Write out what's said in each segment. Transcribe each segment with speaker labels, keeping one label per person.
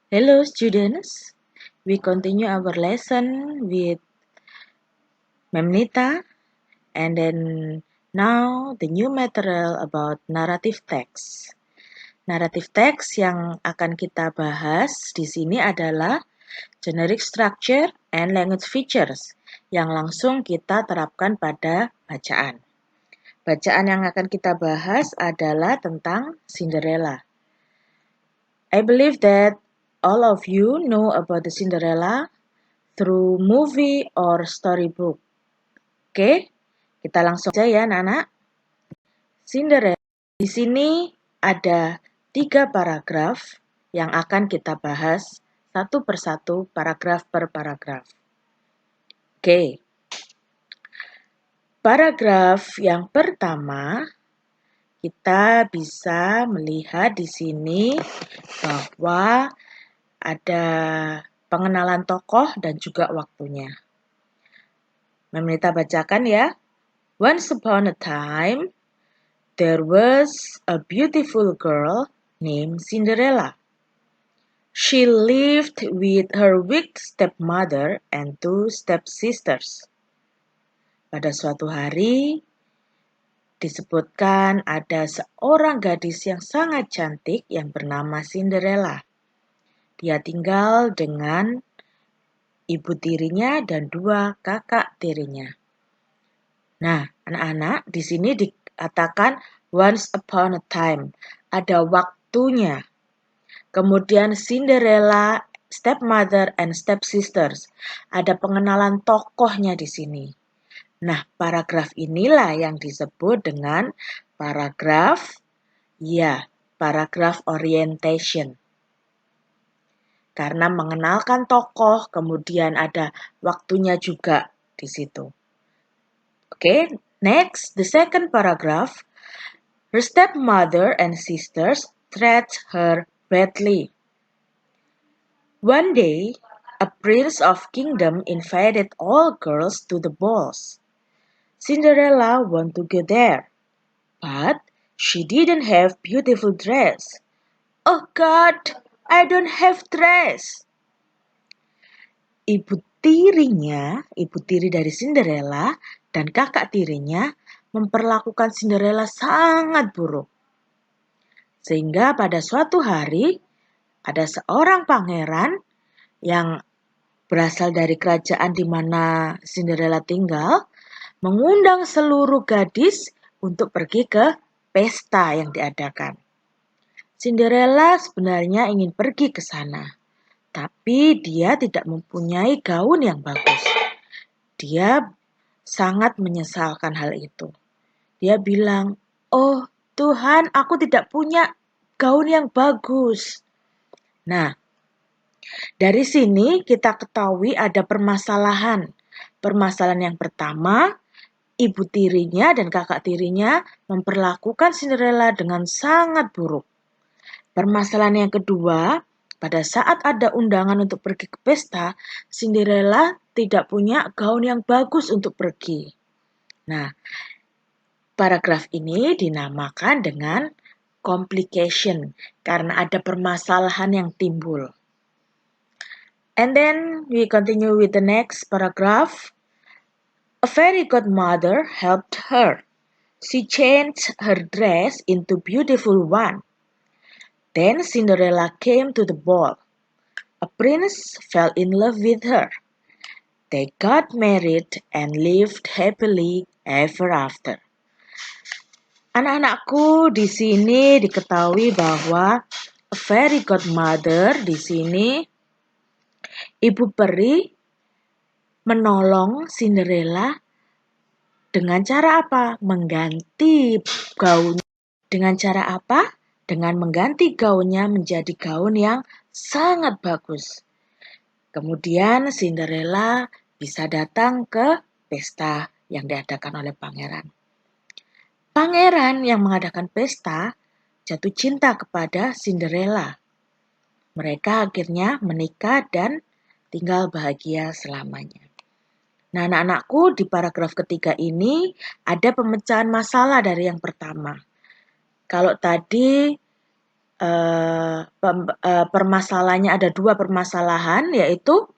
Speaker 1: Hello students, we continue our lesson with Memnita and then now the new material about narrative text. Narrative text yang akan kita bahas di sini adalah generic structure and language features yang langsung kita terapkan pada bacaan. Bacaan yang akan kita bahas adalah tentang Cinderella. I believe that all of you know about the Cinderella through movie or storybook. Oke, kita langsung aja ya anak-anak. Cinderella. Di sini ada 3 paragraf yang akan kita bahas satu persatu, paragraf per paragraf. Oke. Paragraf yang pertama, kita bisa melihat di sini bahwa ada pengenalan tokoh dan juga waktunya. Memnita bacakan ya. Once upon a time, there was a beautiful girl named Cinderella. She lived with her weak stepmother and 2 stepsisters. Pada suatu hari, disebutkan ada seorang gadis yang sangat cantik yang bernama Cinderella. Dia tinggal dengan ibu tirinya dan 2 kakak tirinya. Nah, anak-anak, di sini dikatakan once upon a time, ada waktunya. Kemudian Cinderella, stepmother and stepsisters, ada pengenalan tokohnya di sini. Nah, paragraf inilah yang disebut dengan paragraf orientation. Karena mengenalkan tokoh, kemudian ada waktunya juga di situ. Okay, next, the second paragraph. Her stepmother and sisters treat her badly. One day, a prince of kingdom invited all girls to the balls. Cinderella wanted to go there, but she didn't have beautiful dress. Oh God, I don't have dress. Ibu tiri dari Cinderella dan kakak tirinya memperlakukan Cinderella sangat buruk. Sehingga pada suatu hari, ada seorang pangeran yang berasal dari kerajaan di mana Cinderella tinggal, mengundang seluruh gadis untuk pergi ke pesta yang diadakan. Cinderella sebenarnya ingin pergi ke sana, tapi dia tidak mempunyai gaun yang bagus. Dia sangat menyesalkan hal itu. Dia bilang, "Oh Tuhan, aku tidak punya gaun yang bagus." Nah, dari sini kita ketahui ada permasalahan. Permasalahan yang pertama, ibu tirinya dan kakak tirinya memperlakukan Cinderella dengan sangat buruk. Permasalahan yang kedua, pada saat ada undangan untuk pergi ke pesta, Cinderella tidak punya gaun yang bagus untuk pergi. Nah, paragraf ini dinamakan dengan complication karena ada permasalahan yang timbul. And then we continue with the next paragraph. A fairy godmother helped her. She changed her dress into beautiful one. Then Cinderella came to the ball. A prince fell in love with her. They got married and lived happily ever after. Anak-anakku, di sini diketahui bahwa a fairy godmother di sini ibu peri menolong Cinderella dengan cara apa? Mengganti gaun. Dengan cara apa? Dengan mengganti gaunnya menjadi gaun yang sangat bagus. Kemudian Cinderella bisa datang ke pesta yang diadakan oleh pangeran. Pangeran yang mengadakan pesta jatuh cinta kepada Cinderella. Mereka akhirnya menikah dan tinggal bahagia selamanya. Nah, anak-anakku, di paragraf ketiga ini ada pemecahan masalah dari yang pertama. Kalau tadi permasalahannya ada 2 permasalahan, yaitu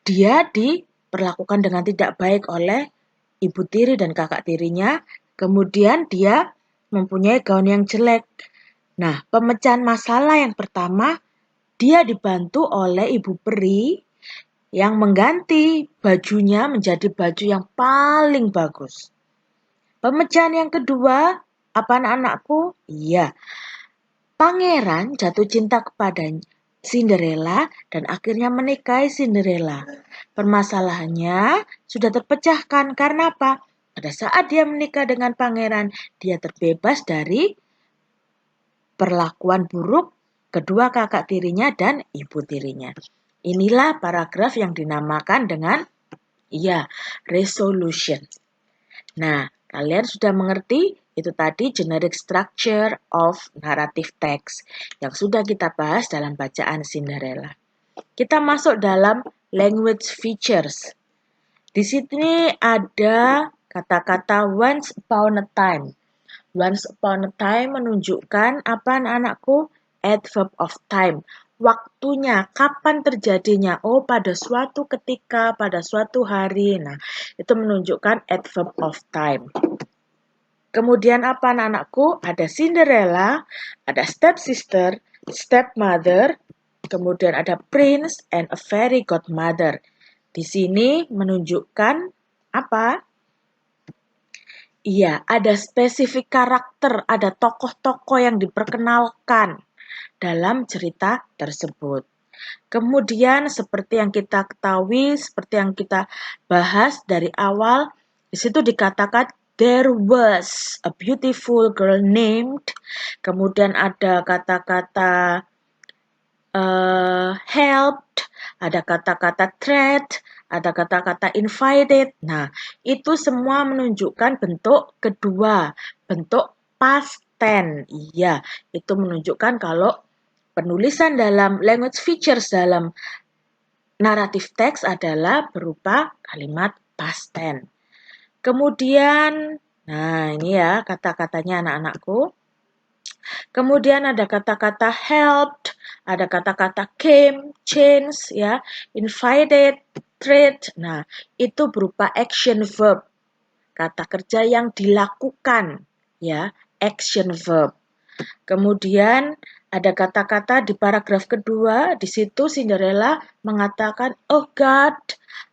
Speaker 1: dia diperlakukan dengan tidak baik oleh ibu tiri dan kakak tirinya, kemudian dia mempunyai gaun yang jelek. Nah, pemecahan masalah yang pertama, dia dibantu oleh ibu peri yang mengganti bajunya menjadi baju yang paling bagus. Pemecahan yang kedua, apa anak-anakku? Iya, pangeran jatuh cinta kepada Cinderella dan akhirnya menikahi Cinderella. Permasalahannya sudah terpecahkan karena apa? Pada saat dia menikah dengan pangeran, dia terbebas dari perlakuan buruk kedua kakak tirinya dan ibu tirinya. Inilah paragraf yang dinamakan dengan resolution. Nah, kalian sudah mengerti itu tadi generic structure of narrative text yang sudah kita bahas dalam bacaan Cinderella. Kita masuk dalam language features. Di sini ada kata-kata once upon a time. Once upon a time menunjukkan apa anak-anakku? Adverb of time. Waktunya, kapan terjadinya? Oh, pada suatu ketika, pada suatu hari. Nah, itu menunjukkan adverb of time. Kemudian apa anak-anakku? Ada Cinderella, ada stepsister, stepmother, kemudian ada prince and a fairy godmother. Di sini menunjukkan apa? Iya, ada spesifik karakter, ada tokoh-tokoh yang diperkenalkan dalam cerita tersebut. Kemudian seperti yang kita ketahui, seperti yang kita bahas dari awal, di situ dikatakan there was a beautiful girl named, kemudian ada kata-kata helped, ada kata-kata threat, ada kata-kata invited. Nah, itu semua menunjukkan bentuk kedua, bentuk past tense. Iya, itu menunjukkan kalau penulisan dalam language features dalam naratif teks adalah berupa kalimat past tense. Kemudian, nah ini ya kata-katanya anak-anakku. Kemudian ada kata-kata helped, ada kata-kata came, change, ya, invited, treat. Nah, itu berupa action verb. Kata kerja yang dilakukan, ya, action verb. Kemudian ada kata-kata di paragraf kedua, di situ Cinderella mengatakan, "Oh God,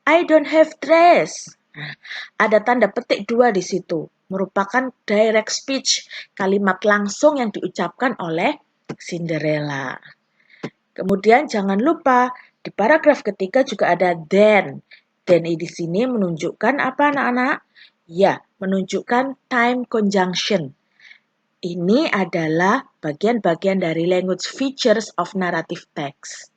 Speaker 1: I don't have dress." Nah, ada tanda petik 2 di situ, merupakan direct speech, kalimat langsung yang diucapkan oleh Cinderella. Kemudian jangan lupa di paragraf ketiga juga ada then. Then di sini menunjukkan apa anak-anak? Ya, menunjukkan time conjunction. Ini adalah bagian-bagian dari language features of narrative text.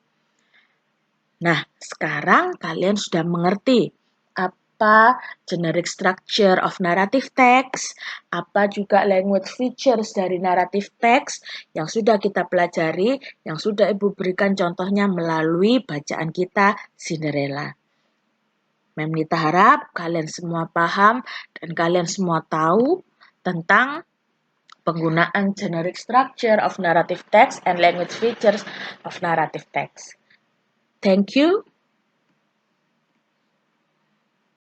Speaker 1: Nah, sekarang kalian sudah mengerti apa generic structure of narrative text, apa juga language features dari narrative text yang sudah kita pelajari, yang sudah Ibu berikan contohnya melalui bacaan kita Cinderella. Mem Nita harap kalian semua paham dan kalian semua tahu tentang penggunaan generic structure of narrative text and language features of narrative text. Thank you.